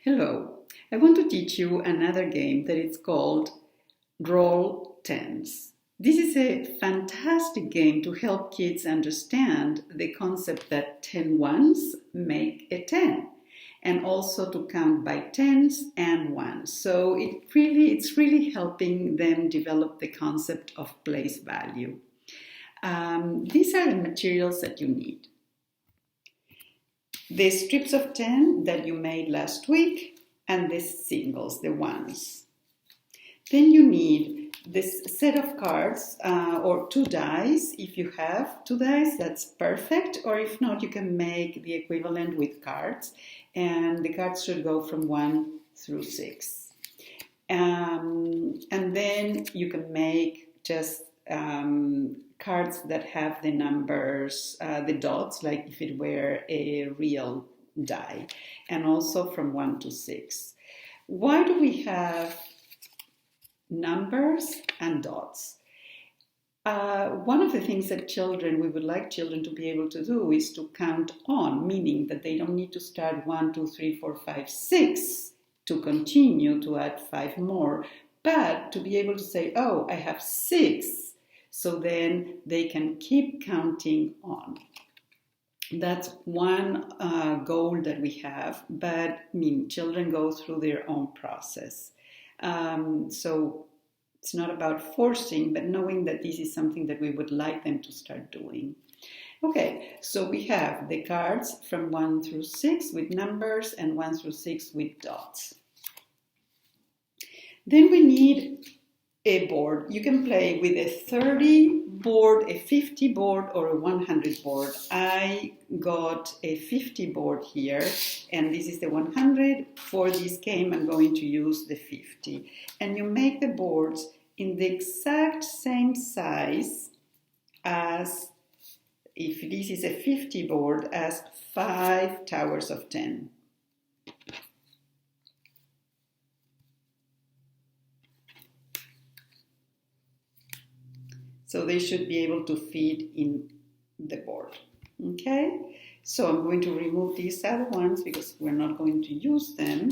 Hello, I want to teach you another game that is called Roll Tens. This is a fantastic game to help kids understand the concept that 10 ones make a 10 and also to count by tens and ones. So it's really helping them develop the concept of place value. These are the materials that you need. The strips of 10 that you made last week and the singles, the ones. Then you need this set of cards or two dice. If you have two dice, that's perfect. Or if not, you can make the equivalent with cards. And the cards should go from 1 through 6. And then you can make just cards that have the numbers, the dots, like if it were a real die, and also from 1 to 6. Why do we have numbers and dots? One of the things that we would like children to be able to do is to count on, meaning that they don't need to start 1, 2, 3, 4, 5, 6 to continue to add 5 more, but to be able to say, oh, I have 6. So then they can keep counting on. That's one goal that we have, but children go through their own process. So it's not about forcing, but knowing that this is something that we would like them to start doing. Okay, so we have the cards from 1 through 6 with numbers and 1 through 6 with dots. Then we need a board. You can play with a 30 board, a 50 board, or a 100 board. I got a 50 board here, and this is the 100. For this game, I'm going to use the 50. And you make the boards in the exact same size as, if this is a 50 board, as 5 towers of 10. So they should be able to fit in the board. Okay, so I'm going to remove these other ones because we're not going to use them.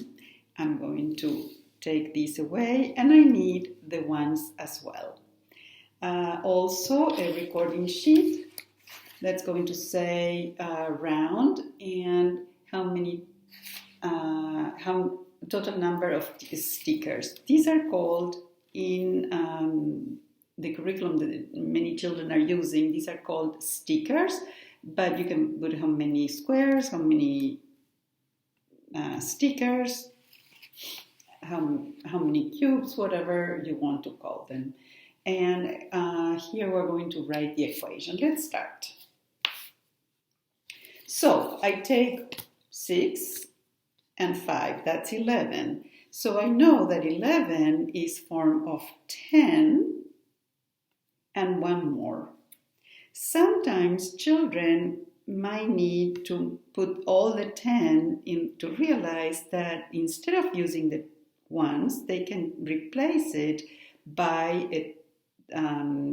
I'm going to take these away, and I need the ones as well. Also a recording sheet that's going to say round and how total number of stickers. These are called in the curriculum that many children are using, these are called stickers, but you can put how many squares, how many stickers, how many cubes, whatever you want to call them. And here we're going to write the equation. Let's start. So I take 6 and 5, that's 11. So I know that 11 is form of 10 and 1 more. Sometimes children might need to put all the 10 in to realize that instead of using the ones, they can replace it by a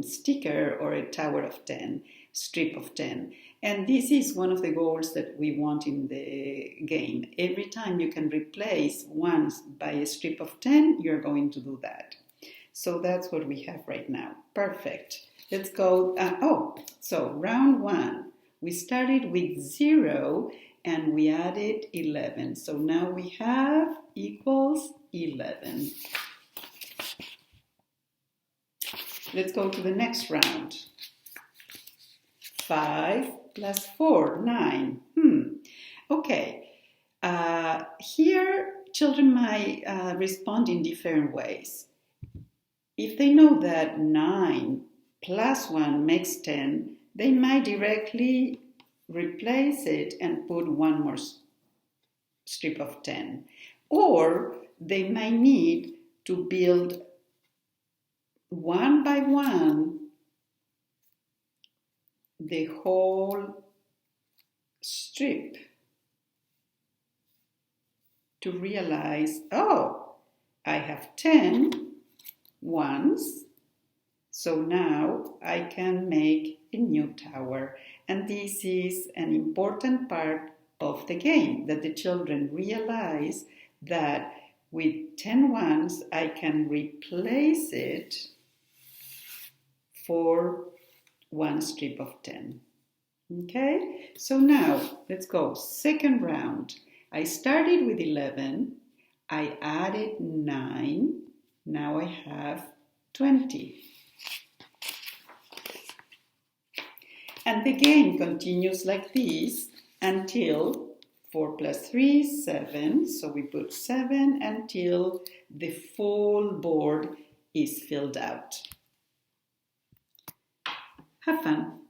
sticker or a tower of 10, strip of 10. And this is one of the goals that we want in the game. Every time you can replace ones by a strip of 10, you're going to do that. So that's what we have right now. Perfect. Let's go. So round 1. We started with 0 and we added 11. So now we have equals 11. Let's go to the next round. 5 plus 4, 9. Okay. Here, children might respond in different ways. If they know that 9 plus 1 makes 10, they might directly replace it and put one more strip of 10. Or they might need to build one by one the whole strip to realize, oh, I have 10 ones, so now I can make a new tower. And this is an important part of the game, that the children realize that with 10 ones I can replace it for one strip of 10. Okay, so now let's go. Second round. I started with 11. I added 9. Now I have 20. And the game continues like this until 4 plus 3 is 7. So we put 7 until the full board is filled out. Have fun.